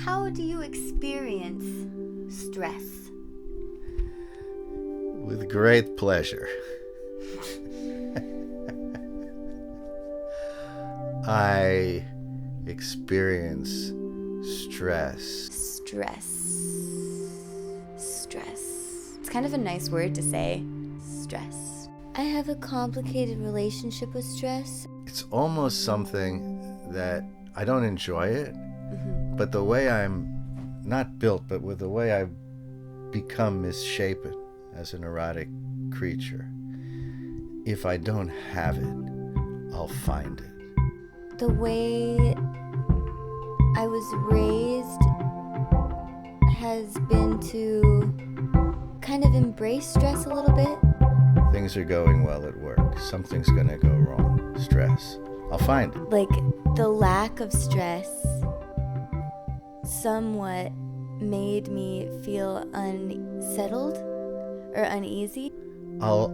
how do you experience stress? With great pleasure. I experience stress. Stress. It's kind of a nice word to say. Stress. I have a complicated relationship with stress. It's almost something that I don't enjoy it, but the way I'm not built, but with the way I've become misshapen as a neurotic creature, if I don't have it, I'll find it. The way I was raised has been to kind of embrace stress a little bit. Things are going well at work. Something's gonna go wrong. Stress. I'll find it. Like the lack of stress somewhat made me feel unsettled or uneasy. I'll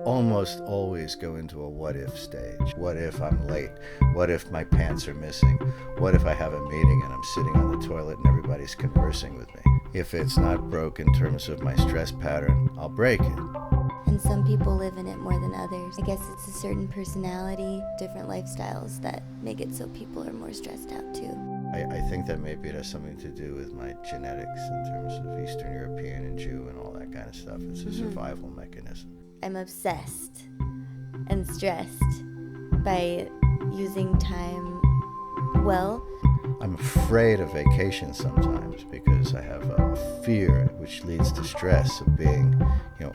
almost always go into a what if stage. What if I'm late? What if my pants are missing? What if I have a meeting and I'm sitting on the toilet and everybody's conversing with me? If it's not broke in terms of my stress pattern, I'll break it. And some people live in it more than others. I guess it's a certain personality, different lifestyles that make it so people are more stressed out too. I think that maybe it has something to do with my genetics in terms of Eastern European and Jew and all that kind of stuff. It's a survival mechanism. I'm obsessed and stressed by using time well. I'm afraid of vacation sometimes because I have a fear which leads to stress of being,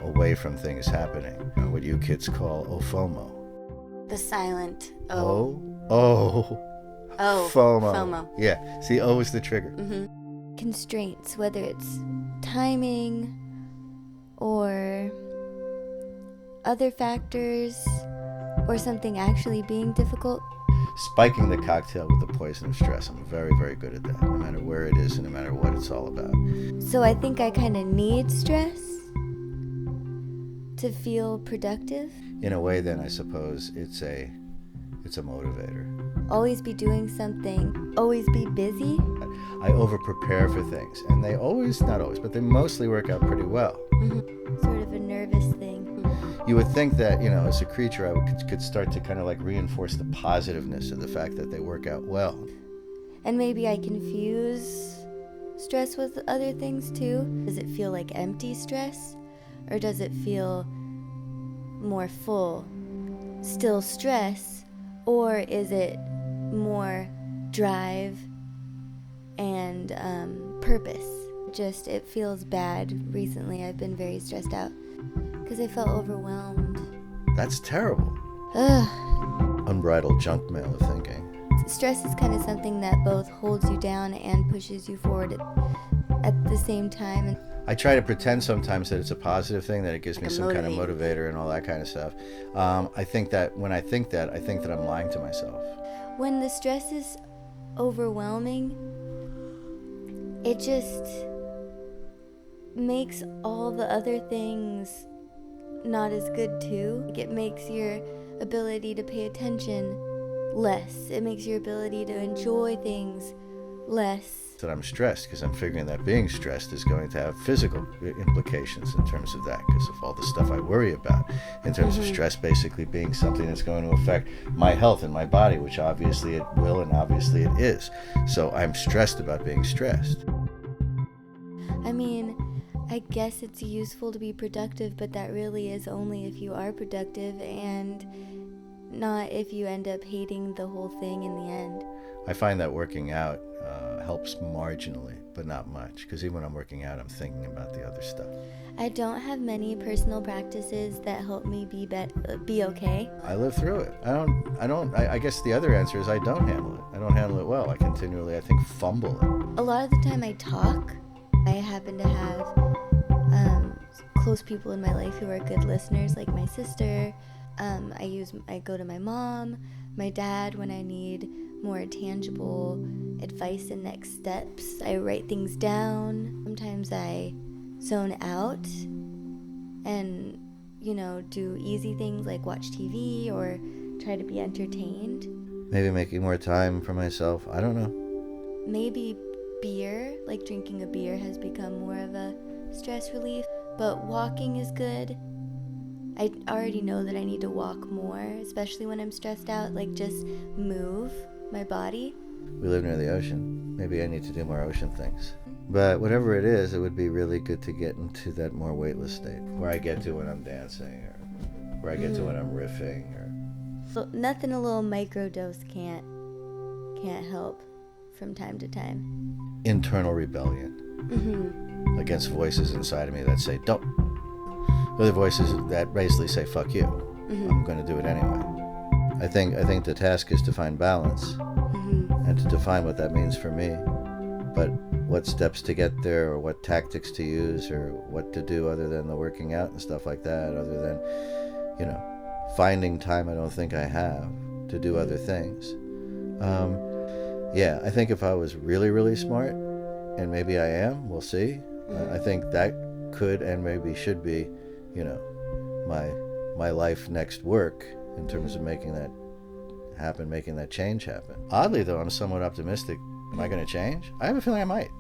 away from things happening. What you kids call FOMO. The silent Oh, FOMO. Yeah, see, O is the trigger. Constraints, whether it's timing or other factors or something actually being difficult. Spiking the cocktail with the poison of stress. I'm very, very good at that, no matter where it is and no matter what it's all about. So I think I kind of need stress to feel productive. In a way, then, I suppose it's a motivator. Always be doing something, always be busy. I over-prepare for things, and they always, not always, but they mostly work out pretty well. Sort of a nervous thing. You would think that, as a creature, I could start to kind of like reinforce the positiveness of the fact that they work out well. And maybe I confuse stress with other things too. Does it feel like empty stress? Or does it feel more full? Still stress? Or is it more drive and purpose? It feels bad. Recently I've been very stressed out because I felt overwhelmed. That's terrible. Ugh. Unbridled junk mail of thinking. Stress is kind of something that both holds you down and pushes you forward at the same time. I try to pretend sometimes that it's a positive thing, that it gives me some kind of motivator and all that kind of stuff. I think that when I think that I'm lying to myself. When the stress is overwhelming, it just makes all the other things not as good too. It makes your ability to pay attention less. It makes your ability to enjoy things less. That I'm stressed because I'm figuring that being stressed is going to have physical implications in terms of that, because of all the stuff I worry about in terms of stress basically being something that's going to affect my health and my body, which obviously it will and obviously it is. So I'm stressed about being stressed. I mean, I guess it's useful to be productive, but that really is only if you are productive and not if you end up hating the whole thing in the end. I find that working out helps marginally, but not much, because even when I'm working out, I'm thinking about the other stuff. I don't have many personal practices that help me be okay. I live through it. I guess the other answer is I don't handle it. I don't handle it well. I continually, I think, fumble it. A lot of the time I talk. I happen to have close people in my life who are good listeners, like my sister. I go to my mom, my dad when I need more tangible advice and next steps. I write things down. Sometimes I zone out and, do easy things like watch TV or try to be entertained. Maybe making more time for myself. I don't know. Maybe beer like drinking a beer has become more of a stress relief, but walking is good. I already know that I need to walk more, especially when I'm stressed out, like just move my body. We live near the ocean. Maybe I need to do more ocean things. But whatever it is, it would be really good to get into that more weightless state, where I get to when I'm dancing, or where I get to when I'm riffing, or So nothing a little microdose can't help from time to time. internal rebellion against voices inside of me that say, don't. Other voices that basically say, fuck you. I'm going to do it anyway. I think the task is to find balance and to define what that means for me. But what steps to get there, or what tactics to use, or what to do other than the working out and stuff like that, other than, finding time I don't think I have to do other things. Yeah, I think if I was really, really smart, and maybe I am, we'll see, I think that could and maybe should be, my life next work in terms of making that happen, making that change happen. Oddly, though, I'm somewhat optimistic. Am I going to change? I have a feeling I might.